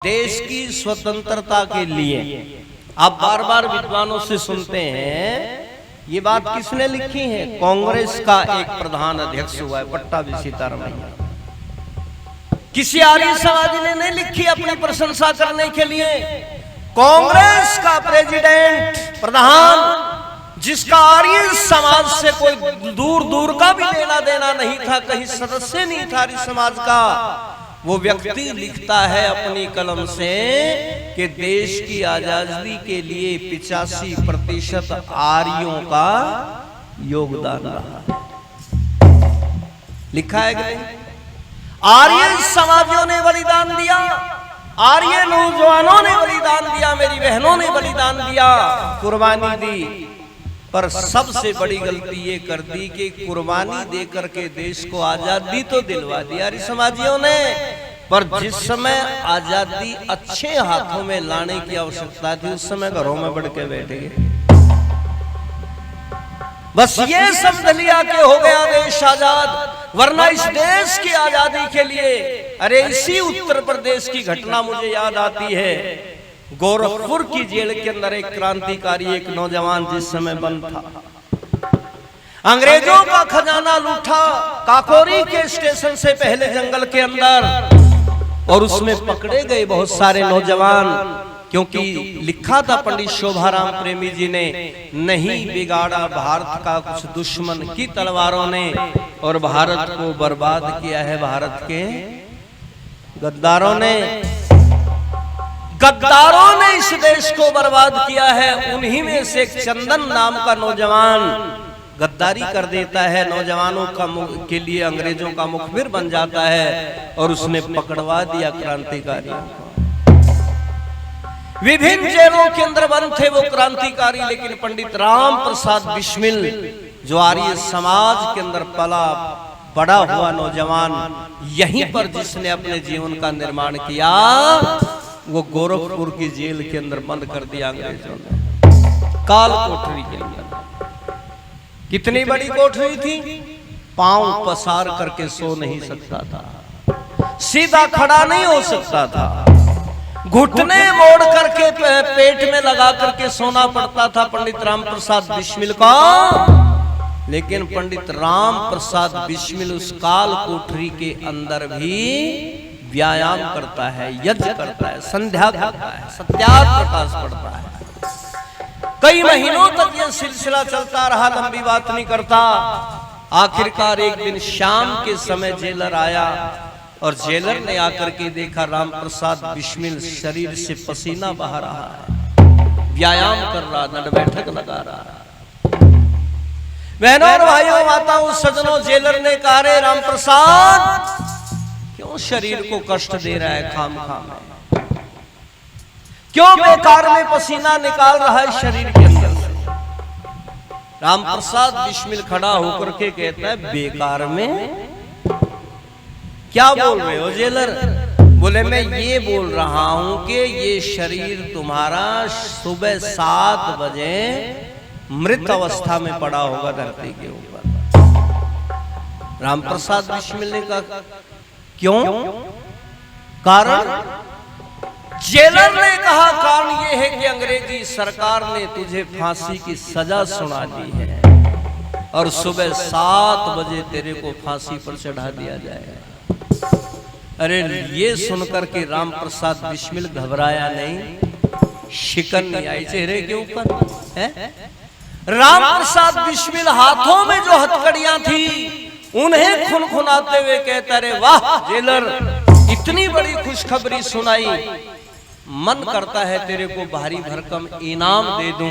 देश की स्वतंत्रता के लिए आप बार बार विद्वानों से सुनते हैं, ये बात किसने लिखी है? कांग्रेस का एक प्रधान अध्यक्ष हुआ है पट्टाभी सीतारमैया। किसी आर्य समाजी ने नहीं लिखी अपनी प्रशंसा करने के लिए। कांग्रेस का प्रेसिडेंट प्रधान, जिसका आर्य समाज से कोई दूर दूर का भी लेना देना नहीं था, कहीं सदस्य नहीं था आर्य समाज का, वो व्यक्ति लिखता है अपनी कलम से कि देश की आजादी के लिए 85% आर्यों का योगदान रहा। लिखा है कि नहीं? आर्य समाजियों ने बलिदान दिया, आर्य नौजवानों ने बलिदान दिया, मेरी बहनों ने बलिदान दिया, कुर्बानी दी। पर सबसे बड़ी गलती ये कर दी कि कुर्बानी देकर के देश को आजादी तो दिलवा दी आर्य समाजियों ने, पर जिस समय आजादी अच्छे हाथों में लाने की आवश्यकता थी उस समय घरों में बढ़ के बैठे गए। बस ये समझ लिया कि हो गया देश आजाद, वरना इस देश की आजादी के लिए, अरे इसी उत्तर प्रदेश की घटना मुझे याद आती है। गोरखपुर की जेल के अंदर एक क्रांतिकारी, एक नौजवान जिस समय बंद था, अंग्रेजों का खजाना लूटा काकोरी के स्टेशन से पहले जंगल के अंदर, और उसमें पकड़े गए बहुत सारे नौजवान, क्योंकि लिखा था पंडित शोभाराम प्रेमी जी ने, नहीं बिगाड़ा भारत का कुछ दुश्मन की तलवारों ने, और भारत को बर्बाद किया है भारत के गद्दारों ने। गद्दारों ने इस देश को बर्बाद किया है। उन्हीं में से एक चंदन नाम का नौजवान गद्दारी कर देता है, नौजवानों का के लिए अंग्रेजों का मुखबिर बन जाता है, और उसने पकड़वा दिया क्रांतिकारियों को। विभिन्न जेलों के अंदर बंद थे वो क्रांतिकारी, लेकिन पंडित राम प्रसाद बिस्मिल, जो आर्य समाज के अंदर पला बड़ा हुआ नौजवान, यहीं पर जिसने अपने जीवन का निर्माण किया, वो गोरखपुर की जेल के अंदर बंद कर दिया अंग्रेजों ने, काल कोठरी के अंदर। कितनी बड़ी कोठरी थी, पांव पसार करके सो नहीं सकता था, सीधा खड़ा नहीं हो सकता था, घुटने मोड़ करके पेट में लगा करके सोना पड़ता था पंडित राम प्रसाद बिस्मिल का। लेकिन पंडित राम प्रसाद बिस्मिल उस काल कोठरी के अंदर भी व्यायाम करता है, यज्ञ करता है, संध्या करता है, सत्याग्रह प्रकाश पढ़ता है। कई महीनों तक यह सिलसिला चलता रहा, लंबी बात नहीं करता। आखिरकार एक दिन शाम के समय जेलर आया, और जेलर ने आकर के देखा राम प्रसाद बिस्मिल शरीर से पसीना बहा रहा है, व्यायाम कर रहा, दंड बैठक लगा रहा है। बहनों और भाइयों, माताओं, सज्जनों, जेलर ने कहा, रे राम प्रसाद, क्यों शरीर को कष्ट दे रहा है खाम खाम, क्यों बेकार में पसीना निकाल रहा है शरीर के अंदर से? राम प्रसाद बिस्मिल खड़ा होकर के कहता है, बेकार में क्या बोल रहे हो जेलर? बोले, मैं ये बोल रहा हूं कि ये शरीर तुम्हारा सुबह 7 बजे मृत अवस्था में पड़ा होगा धरती के ऊपर। राम प्रसाद बिस्मिल ने कहा, क्यों? कारण? जेलर ने कहा, कारण यह है कि अंग्रेजी सरकार ने तुझे फांसी की सजा सुना दी है, और सुबह 7 बजे तेरे को फांसी पर चढ़ा दिया जाएगा। अरे ये सुनकर के राम प्रसाद बिस्मिल घबराया नहीं, शिकन नहीं आई चेहरे के ऊपर है। राम प्रसाद बिस्मिल हाथों में जो हथकड़ियां थी उन्हें खुनखुनाते हुए कहता, रे वाह जेलर, इतनी बड़ी खुशखबरी सुनाई, मन करता है तेरे को भारी भरकम इनाम दे दूं,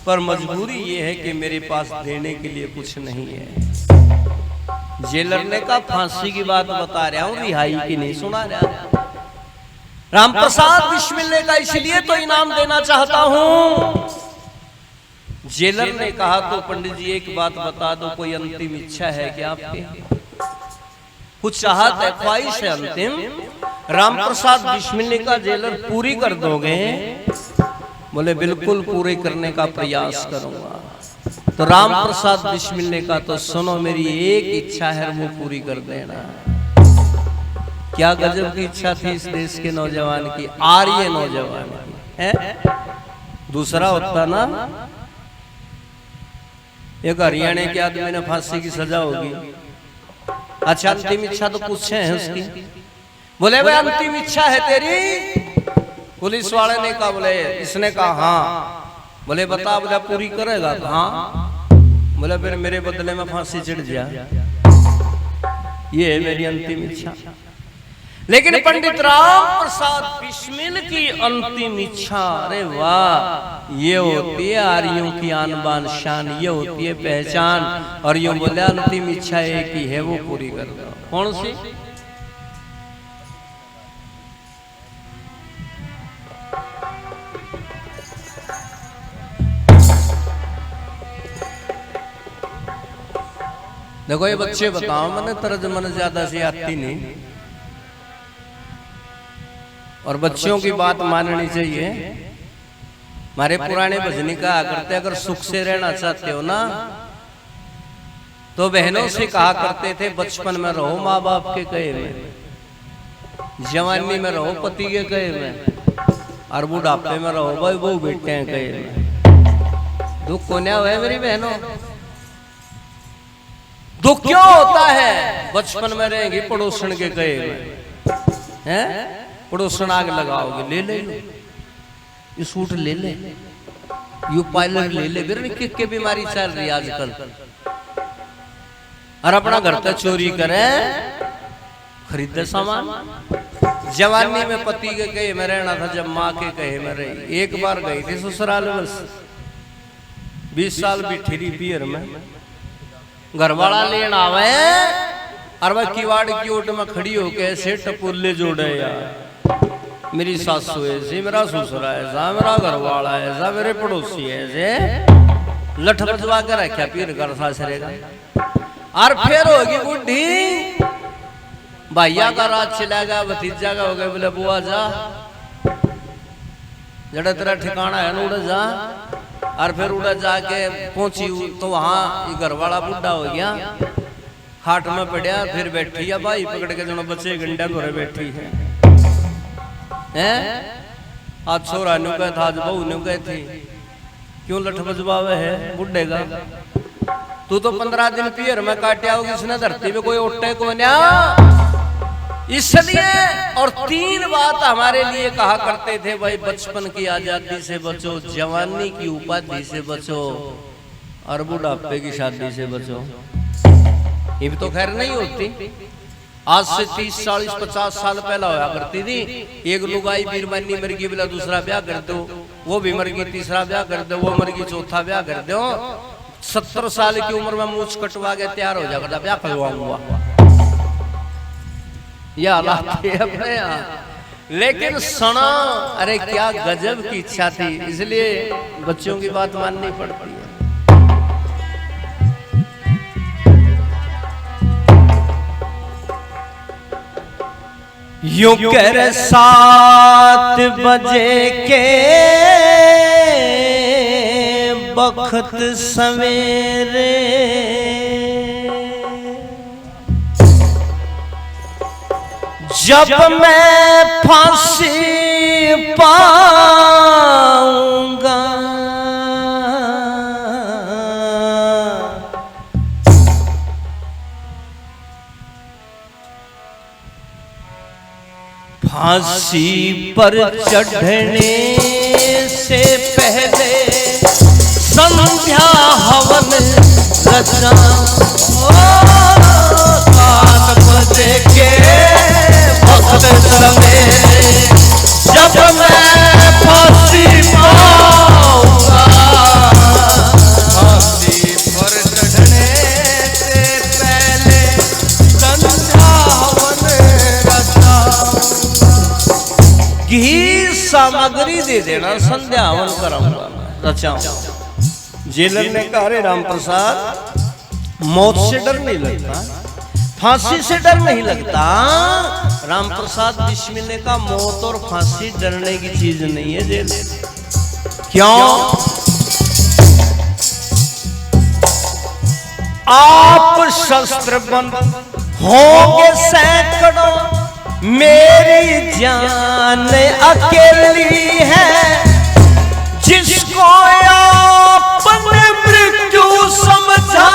पर मजबूरी ये है कि मेरे पास देने के लिए कुछ नहीं है। जेलर ने कहा, फांसी की बात बता रहा हूं, रिहाई की नहीं सुना रहा। राम प्रसाद बिस्मिल ने कहा, इसलिए तो इनाम देना चाहता हूं। जेलर ने कहा, तो पंडित जी एक बात बता दो, कोई अंतिम इच्छा है क्या आपकी? कुछ चाहत है, ख्वाहिश है अंतिम? राम प्रसाद बिस्मिल ने कहा, जेलर पूरी कर दोगे? बोले, बिल्कुल पूरे करने का प्रयास करूंगा। तो राम प्रसाद बिस्मिल ने कहा, तो सुनो, मेरी एक इच्छा है, वो पूरी कर देना। क्या गजब की इच्छा थी इस देश के नौजवान की, आर्य नौजवान की है। दूसरा होता ना, एक हरियाणा के आदमी ने फांसी की सजा होगी। अच्छा अंतिम इच्छा तो पूछे हैं उसकी, बोले भाई अंतिम इच्छा है तेरी? पुलिस वाले ने कहा, बोले इसने कहा हाँ। बोले बता, बोला पूरी करेगा? हाँ। बोले फिर मेरे बदले में फांसी चढ़ जा, ये है मेरी अंतिम इच्छा। लेकिन पंडित राम प्रसाद बिस्मिल की अंतिम इच्छा, अरे वाह, ये होती है आर्यों की आन बान शान, ये होती है पहचान। और यूं बोले अंतिम इच्छा एक ही है, वो पूरी कर दो। कौन सी? देखो ये बच्चे बताओ, मैंने तर्जमा ज्यादा से आती नहीं, और बच्चों की बात माननी चाहिए। हमारे पुराने भजनी कहा करते, अगर सुख से रहना चाहते हो ना तो बहनों से कहा करते थे बचपन में रहो माँ बाप के कहे में, जवानी में रहो पति के कहे में, और बुढ़ापे में रहो भाई बहू बेटे हैं कहे में। दुख को क्या हुआ मेरी बहनों? दुख क्यों होता है? बचपन में रहेंगी पड़ोसन के कहे में, हैं? पड़ोसन आग लगाओगे, ले ले लो ये सूट, ले ले यू पार्लर, ले ले। बिरन किक के बीमारी चल रही आजकल। और अपना घर तक चोरी करे, खरीदे सामान। जवानी में पति के कहे में रहना था, जब माँ के कहे में रही। एक बार गई थी ससुराल, बस 20 साल बैठी रही पियर में। घर वाला लेन आवे और वह किवाड़ की ओट में खड़ी होके ऐसे टपुल्ले जोड़े, यार मेरी सासू ऐसे, मेरा ससुर ऐसा, मेरा घर वाला ऐसा, मेरे पड़ोसी ऐसे, लठ बजवा के रखा पीर कर सासरेगा। और फिर होगी बुढ़ी, भैया का राज चलेगा, भतीजा का हो गया, बोले बुआ जा जड़ा तेरा ठिकाना है ना, उड़ जा। और फिर उड़ा जाके पहुंची तो वहां घर वाला बुढ़ा हो गया, खाट में पड़ा, फिर बैठी है भाई पकड़ के, जो बच्चे गंडा घोरे बैठी है। आज छोरा नु गए था, आज बहू नु गए थी, क्यों लठ बजवावे है बुढ़े का? तू तो 15 दिन पियर में काटिया होगी, इसने धरती में कोई उठे को ना, इसलिए। और 3 बात हमारे लिए कहा करते थे भाई, बचपन की आजादी से बचो, जवानी की उपाधि से बचो, और बुढ़ापे की शादी से बचो। ये भी तो खैर नहीं होती, आज से 30, 40, 50 साल पहला होया करती थी। एक लुगाई बीरबानी मर गई, बोला दूसरा ब्याह कर दो, वो भी मर गई, तीसरा ब्याह कर दो, वो मर गई, चौथा ब्याह कर दो। 70 साल की उम्र में मूछ कटवा के तैयार हो जाएगा, ब्याह करवाऊंगा, यह हालात है अपने यहाँ। लेकिन सुना, अरे क्या गजब की इच्छा थी, इसलिए बच्चों की बात माननी पड़ती है। यूं कह 7 बजे के बखत सवेरे, जब मैं फांसी पाऊंगा, फांसी पर चढ़ने से पहले संध्या हवन रचा। 7 बजे के वक्त सवेरे, जब मैं फांसी पाऊंगा, फांसी पर चढ़ने से पहले संध्या हवन रचा। घी सामग्री दे देना, संध्या हवन कराऊंगा, रचाऊंगा। जेलर ने कहा, अरे राम प्रसाद, मौत से डर नहीं लगता, फांसी से डर नहीं लगता। राम प्रसाद बिस्मिल ने कहा, मौत और फांसी डरने की चीज नहीं है जेल। क्यों? आप शस्त्र बंद होंगे सैकड़ों, मेरी जान अकेली है, जिसको आपने मृत्यु समझा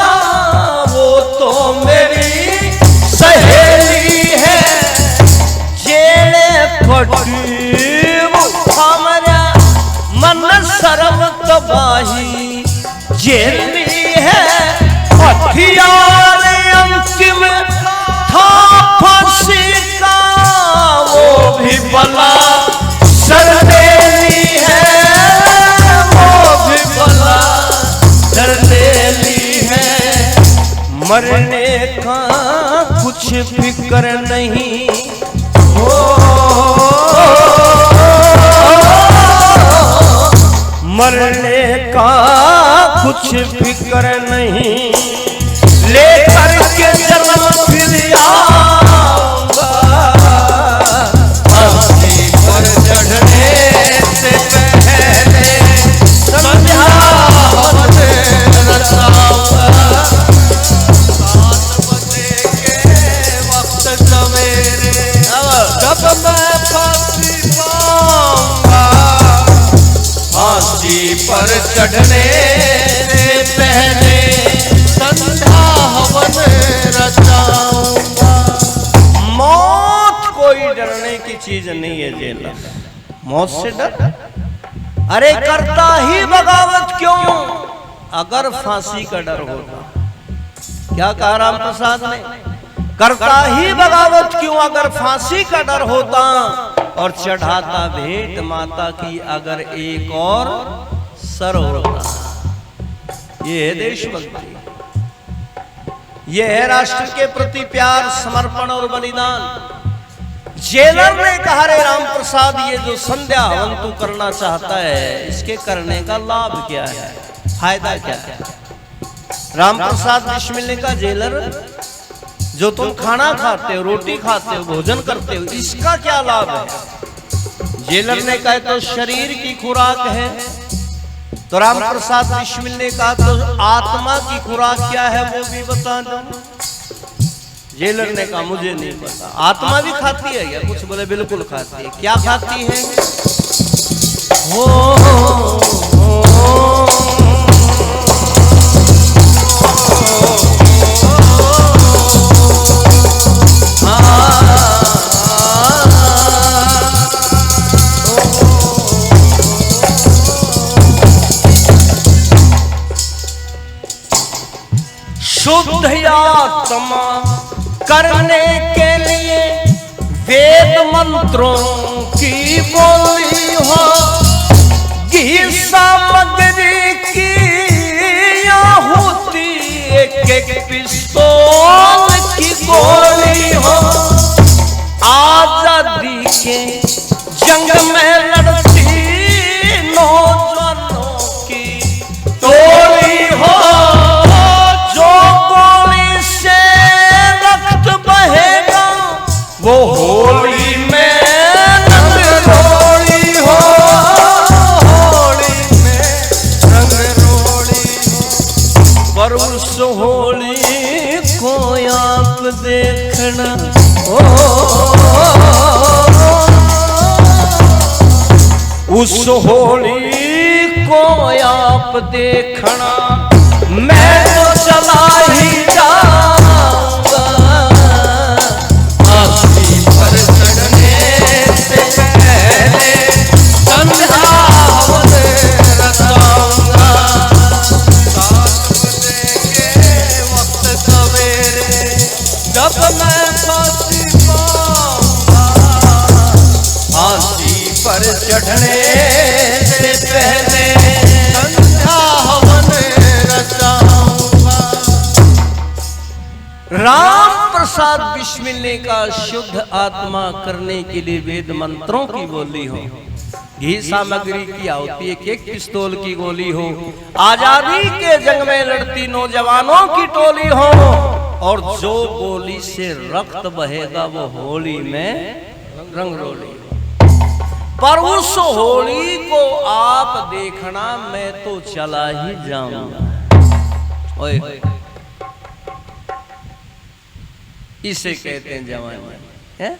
वो तो मेरी सहेली है। जेले पटी हमारा मन शर्म तबाही जेली है। हथियार अंतिम था फांसी का, वो भी बला सरदेली है, वो भी बला सरदेली है। मरने का कुछ फिक्र नहीं हो, मरने का कुछ फिक्र नहीं, लेकर के जन्म फिर आऊंगा। फांसी पर चढ़ने से पहले संध्यावन रचाऊंगा। 7 बजे के वक्त सवेरे जब मैं फांसी पाऊंगा, फांसी पर चढ़ने से पहले संध्या हवन रचाऊंगा। मौत कोई डरने की चीज नहीं है जेला, मौत से डर? अरे करता ही बगावत क्यों अगर फांसी का डर होता? क्या कहा राम प्रसाद ने? करता ही बगावत क्यों अगर फांसी का डर होता, और चढ़ाता भेंट माता की अगर एक और सर होता। ये है देशभक्ति, ये है राष्ट्र के प्रति प्यार, समर्पण और बलिदान। जेलर ने कहा रे राम प्रसाद, ये जो संध्या हवन तू करना चाहता है, इसके करने का लाभ क्या है, फायदा क्या है? राम प्रसाद बिस्मिल ने कहा, जेलर जो तुम खाना खाते हो, रोटी खाते हो, भोजन करते हो, इसका क्या लाभ है? जेलर ने कहा तो शरीर की खुराक है। तो राम प्रसाद बिस्मिल ने कहा तो आत्मा की खुराक क्या है वो भी बता दो। जेलर ने कहा मुझे नहीं पता। आत्मा भी खाती है क्या? कुछ बोले बिल्कुल खाती है। क्या खाती है? शुद्ध आत्मा करने के लिए वेद मंत्रों की बोली हो, घी सामग्री की आहुति एक एक पिस्तौल की गोली हो। आजादी के जंग में लड़ती नौजवानों की टोली हो, वो होली में रंग रोड़ी हो, होली में रंग रोड़ी हो। पर उस होली को आप देखना, उस होली को आप देखना, मैं तो चला ही जाऊंगा। जब मैं फांसी पाऊंगा, फांसी पर चढ़ने से पहले संध्या हवन रचाऊंगा। राम प्रसाद बिस्मिल का शुद्ध आत्मा करने के लिए वेद मंत्रों की बोली हो, घी सामग्री की आहुति एक एक पिस्तौल की गोली हो, आजादी के जंग में लड़ती नौजवानों की टोली हो, और जो गोली से रक्त बहेगा वो होली में रंगरोली हो। पर उस होली को आप देखना, मैं तो चला ही जाऊंगा। ओए इसे कहते हैं जवानी है?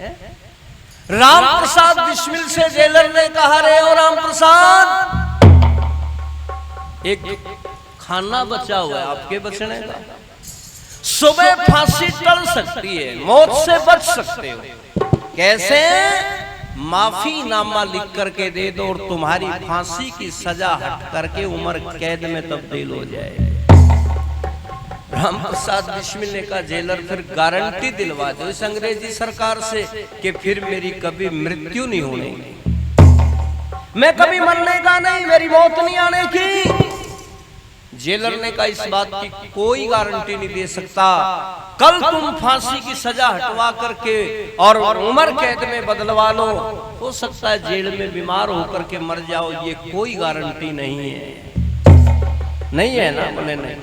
राम प्रसाद बिस्मिल से जेलर ने कहा, रे ओ राम प्रसाद, एक खाना बचा हुआ है आपके बचने का, सुबह फांसी टल सकती है, मौत से बच सकते हो। कैसे? माफी नामा लिख करके दे दो और तुम्हारी फांसी की सजा हट करके उम्र कैद में तब्दील हो जाए। राम प्रसाद बिस्मिल ने कहा, जेलर फिर गारंटी दिलवा दो इस अंग्रेजी सरकार से कि फिर मेरी कभी मृत्यु नहीं होने की, मैं कभी मरने का नहीं, मेरी मौत नहीं आने की। जेलर ने कहा, इस बात की कोई गारंटी नहीं दे सकता, कल तुम फांसी की सजा हटवा करके और उम्र कैद में बदलवा लो, हो सकता है जेल में बीमार होकर के मर जाओ, ये कोई गारंटी नहीं है। नहीं है ना? बोले नहीं।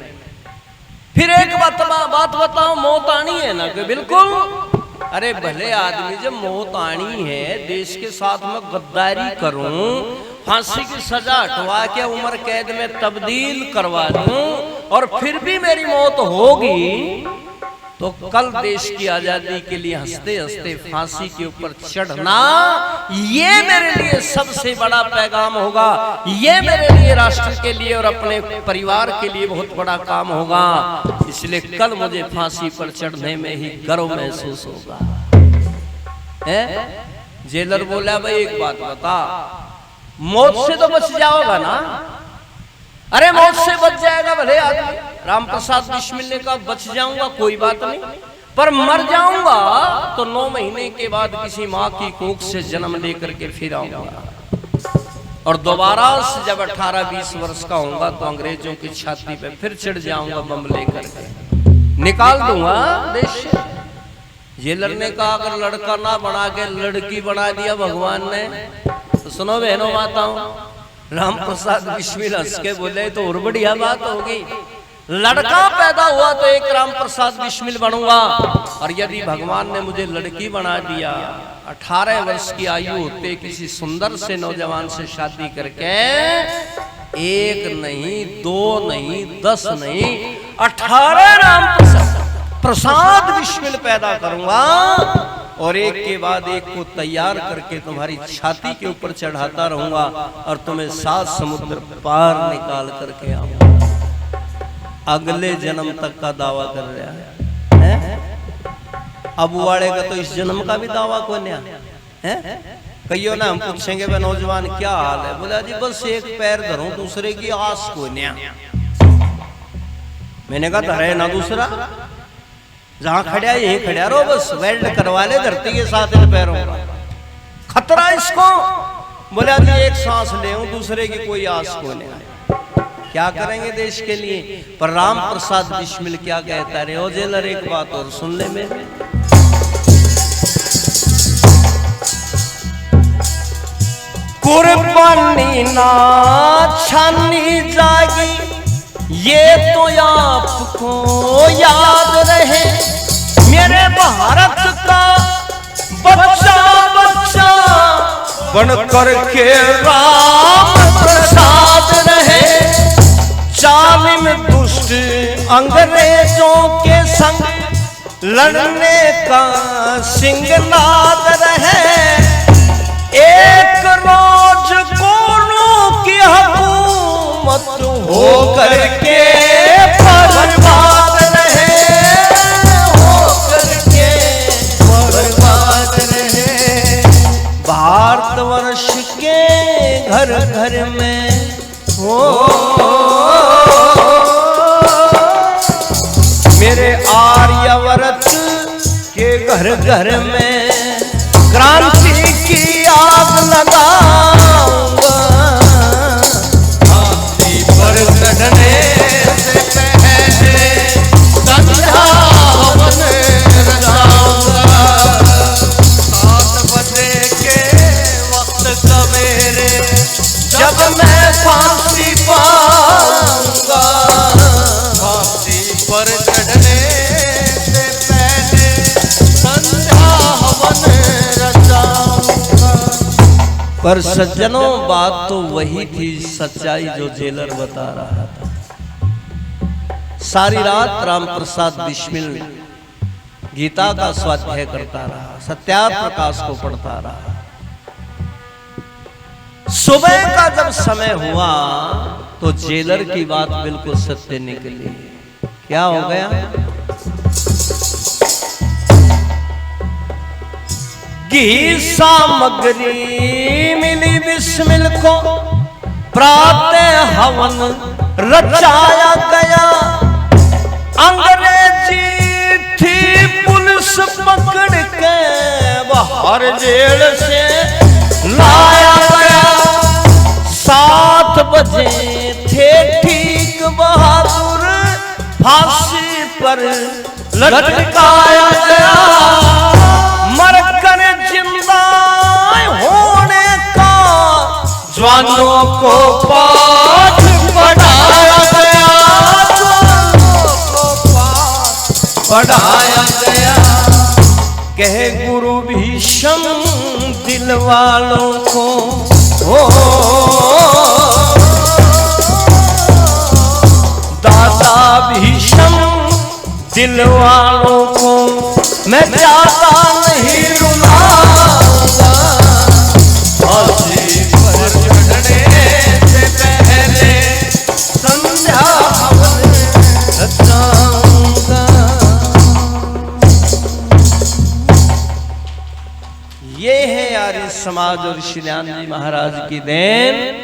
फिर एक बात बताओ, मौत आनी है ना? कि बिल्कुल। अरे भले आदमी, जब मौत आनी है, देश के साथ में गद्दारी करूं, फांसी की सजा हटवा के उम्र कैद में तब्दील करवा दूं और फिर भी मेरी मौत होगी, तो कल देश की आजादी के लिए हंसते हंसते फांसी के ऊपर चढ़ना, ये मेरे लिए सबसे बड़ा पैगाम होगा, ये मेरे लिए, राष्ट्र के लिए और अपने परिवार के लिए बहुत बड़ा काम होगा। इसलिए कल मुझे फांसी पर चढ़ने में ही गर्व महसूस होगा। जेलर बोला, भाई एक बात बता, मौत से तो बच जाओगा ना? अरे मौत से बच जाएगा भले आदमी। राम प्रसाद बिस्मिल ने कहा, बच जाऊंगा कोई बात नहीं, पर मर जाऊंगा तो 9 महीने के बाद किसी माँ की कोख से जन्म लेकर के फिर आऊंगा, और दोबारा से जब 18-20 वर्ष का होऊंगा तो अंग्रेजों की छाती पे फिर चढ़ जाऊंगा बम लेकर के, निकाल दूंगा देश। जेलर ने कहा, अगर लड़का ना बना के लड़की बना दिया भगवान ने, तो सुनो बहनों माताओं, राम प्रसाद बिस्मिल हंस के बोले, तो और बढ़िया बात होगी। लड़का पैदा हुआ तो एक राम प्रसाद बिस्मिल बनूंगा, और यदि भगवान ने मुझे लड़की बना दिया, 18 वर्ष की आयु होते किसी सुंदर से नौजवान से शादी करके, 1 नहीं 2 नहीं 10 नहीं 18 राम प्रसाद बिस्मिल पैदा करूंगा, और एक के बाद एक को तैयार करके तुम्हारी छाती के ऊपर चढ़ाता रहूंगा और तुम्हें 7 समुद्र पार निकाल करके आऊंगा। अगले जन्म तक का दावा कर रहा है। अब वाले का तो इस जन्म का भी दावा को नहीं है। कहियो ना, हम पूछेंगे वह नौजवान क्या हाल है, बोला जी बस एक पैर धरूं, दूसरे की आस को नहीं। मैंने कहा धरे ना दूसरा, जहां खड़ा यहीं खड़ा रहो, बस वेल्ड करवा ले धरती के साथ इन पैरों का, खतरा इसको। बोला जी एक सांस ले, दूसरे की कोई आस को नहीं। क्या करेंगे देश के लिए? पर राम प्रसाद बिस्मिल क्या कहता है? ओ जेलर एक बात और सुन ले मेरे, कुर्बानी ना छानी जागी, ये तो आपको याद रहे, मेरे भारत का बच्चा बच्चा बन करके राम प्रसाद रहे, जालिम दुष्ट अंग्रेजों के संग लड़ने का सिंगनाद रहे, एक रोज कोनों की हुकूमत हो करके बर्बाद रहे, हो करके बर्बाद रहे। भारतवर्ष के घर घर में हो मेरे आर्यवर्त के घर घर में क्रांति की आग लगाऊंगा, फांसी पर चढ़ने से पहले संध्या हवन रचाऊंगा, 7 बजे के वक्त सवेरे जब मैं फांसी पाऊंगा, फांसी पर चढ़ने से पहले संध्या हवन रचाऊंगा। पर सज्जनों, बात तो वही थी, सच्चाई जो जेलर बता रहा था। सारी रात राम प्रसाद बिस्मिल गीता का स्वाध्याय करता रहा, सत्यार्थ प्रकाश को पढ़ता रहा। सुबह का जब समय हुआ तो जेलर की बात बिल्कुल सत्य निकली। क्या हो गया? घी सामग्री मिली बिस्मिल को, प्रातः हवन रचाया गया। अंग्रेजी थी पुलिस पकड़ के बाहर जेल से लाया गया। 7 बजे थे ठीक बहादुर, फांसी पर लटकाया गया। मरकर जिंदा होने का जवानों को पाठ पढ़ाया गया, पढ़ाया गया। कहे गुरु भीष्म दिल वालों को, दादा भीष्म दिल वालों को मैं ज्यादा नहीं रुलाऊंगा। फांसी पर चढ़ने से पहले संध्या हवन रचाऊंगा। ये है आर्य समाज और श्री ज्ञान जी महाराज की देन।